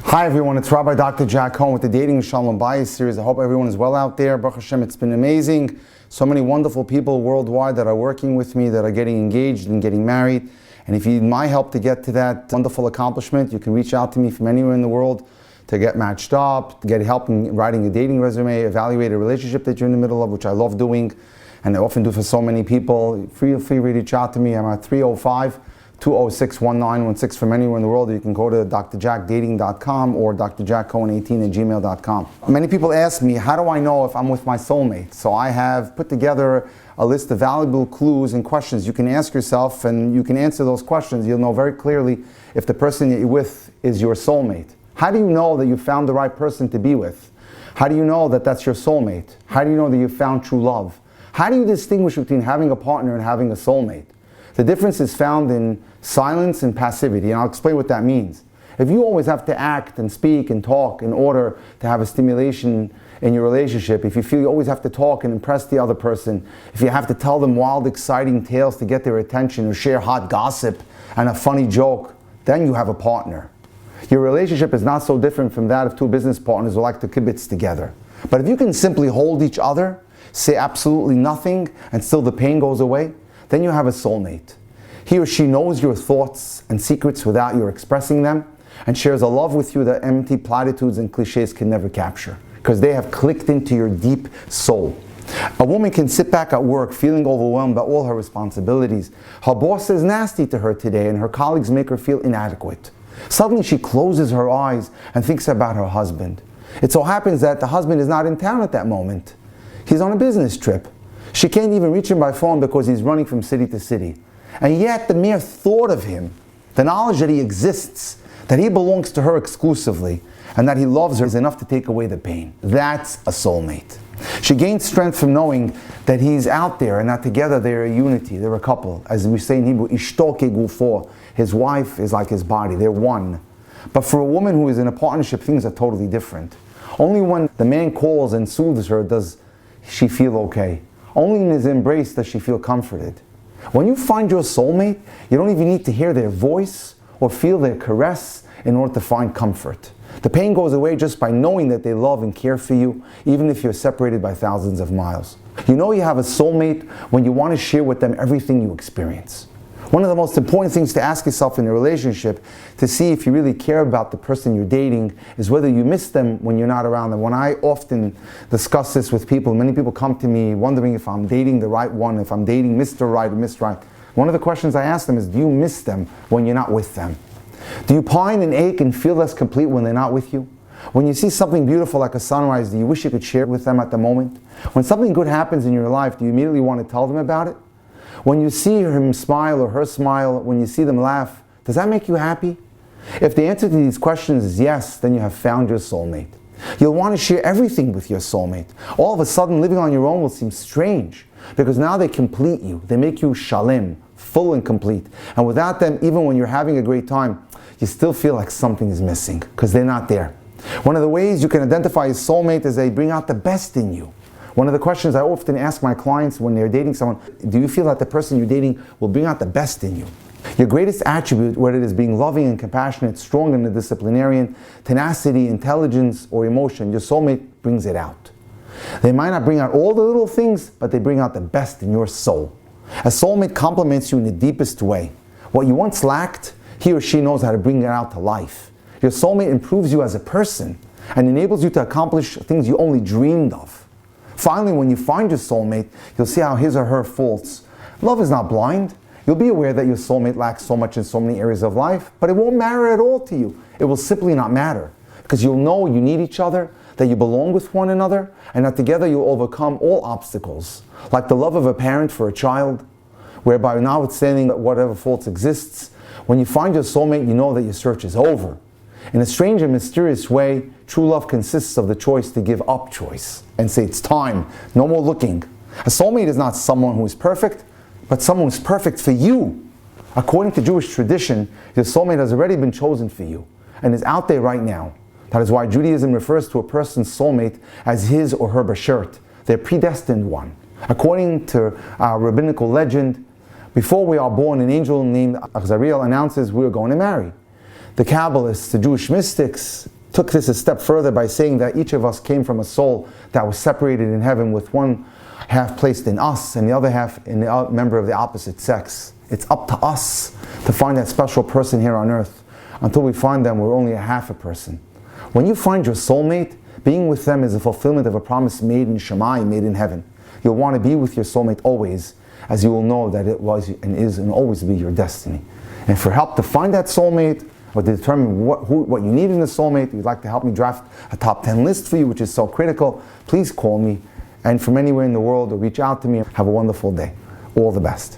Hi everyone, it's Rabbi Dr. Jack Cohen with the Dating Shalom Bias series. I hope everyone is well out there. Baruch Hashem, it's been amazing. So many wonderful people worldwide that are working with me, that are getting engaged and getting married. And if you need my help to get to that wonderful accomplishment, you can reach out to me from anywhere in the world to get matched up, to get help in writing a dating resume, evaluate a relationship that you're in the middle of, which I love doing, and I often do for so many people. Feel free to reach out to me. I'm at 305-206-1916 from anywhere in the world. You can go to drjackdating.com or drjackcohen18@gmail.com. Many people ask me, how do I know if I'm with my soulmate? So I have put together a list of valuable clues and questions you can ask yourself, and you can answer those questions. You'll know very clearly if the person that you're with is your soulmate. How do you know that you found the right person to be with? How do you know that that's your soulmate? How do you know that you found true love? How do you distinguish between having a partner and having a soulmate? The difference is found in silence and passivity, and I'll explain what that means. If you always have to act and speak and talk in order to have a stimulation in your relationship, if you feel you always have to talk and impress the other person, if you have to tell them wild, exciting tales to get their attention or share hot gossip and a funny joke, then you have a partner. Your relationship is not so different from that of two business partners who like to kibitz together. But if you can simply hold each other, say absolutely nothing, and still the pain goes away, then you have a soulmate. He or she knows your thoughts and secrets without your expressing them, and shares a love with you that empty platitudes and cliches can never capture, because they have clicked into your deep soul. A woman can sit back at work feeling overwhelmed by all her responsibilities. Her boss is nasty to her today, and her colleagues make her feel inadequate. Suddenly she closes her eyes and thinks about her husband. It so happens that the husband is not in town at that moment. He's on a business trip. She can't even reach him by phone because he's running from city to city. And yet the mere thought of him, the knowledge that he exists, that he belongs to her exclusively, and that he loves her is enough to take away the pain. That's a soulmate. She gains strength from knowing that he's out there and that together they're a unity, they're a couple. As we say in Hebrew, ishto kegufo. His wife is like his body, they're one. But for a woman who is in a partnership, things are totally different. Only when the man calls and soothes her does she feel okay. Only in his embrace does she feel comforted. When you find your soulmate, you don't even need to hear their voice or feel their caress in order to find comfort. The pain goes away just by knowing that they love and care for you, even if you're separated by thousands of miles. You know you have a soulmate when you want to share with them everything you experience. One of the most important things to ask yourself in a relationship to see if you really care about the person you're dating is whether you miss them when you're not around them. When I often discuss this with people, many people come to me wondering if I'm dating the right one, if I'm dating Mr. Right or Miss Right. One of the questions I ask them is, do you miss them when you're not with them? Do you pine and ache and feel less complete when they're not with you? When you see something beautiful like a sunrise, do you wish you could share it with them at the moment? When something good happens in your life, do you immediately want to tell them about it? When you see him smile or her smile, when you see them laugh, does that make you happy? If the answer to these questions is yes, then you have found your soulmate. You'll want to share everything with your soulmate. All of a sudden, living on your own will seem strange, because now they complete you. They make you shalem, full and complete. And without them, even when you're having a great time, you still feel like something is missing, because they're not there. One of the ways you can identify a soulmate is they bring out the best in you. One of the questions I often ask my clients when they're dating someone, do you feel that the person you're dating will bring out the best in you? Your greatest attribute, whether it is being loving and compassionate, strong and a disciplinarian, tenacity, intelligence, or emotion, your soulmate brings it out. They might not bring out all the little things, but they bring out the best in your soul. A soulmate compliments you in the deepest way. What you once lacked, he or she knows how to bring it out to life. Your soulmate improves you as a person and enables you to accomplish things you only dreamed of. Finally, when you find your soulmate, you'll see how his or her faults. Love is not blind. You'll be aware that your soulmate lacks so much in so many areas of life, but it won't matter at all to you. It will simply not matter, because you'll know you need each other, that you belong with one another, and that together you'll overcome all obstacles, like the love of a parent for a child, whereby notwithstanding whatever faults exists, when you find your soulmate, you know that your search is over. In a strange and mysterious way, true love consists of the choice to give up choice and say it's time, no more looking. A soulmate is not someone who is perfect, but someone who is perfect for you. According to Jewish tradition, your soulmate has already been chosen for you and is out there right now. That is why Judaism refers to a person's soulmate as his or her bashert, their predestined one. According to our rabbinical legend, before we are born, an angel named Azariel announces we are going to marry. The Kabbalists, the Jewish mystics, took this a step further by saying that each of us came from a soul that was separated in heaven, with one half placed in us and the other half in the member of the opposite sex. It's up to us to find that special person here on earth. Until we find them, we're only a half a person. When you find your soulmate, being with them is a fulfillment of a promise made in Shammai, made in heaven. You'll want to be with your soulmate always, as you will know that it was and is and always be your destiny. And for help to find that soulmate, or to determine what you need in a soulmate, if you'd like to help me draft a top 10 list for you, which is so critical, please call me. And from anywhere in the world, or reach out to me. Have a wonderful day. All the best.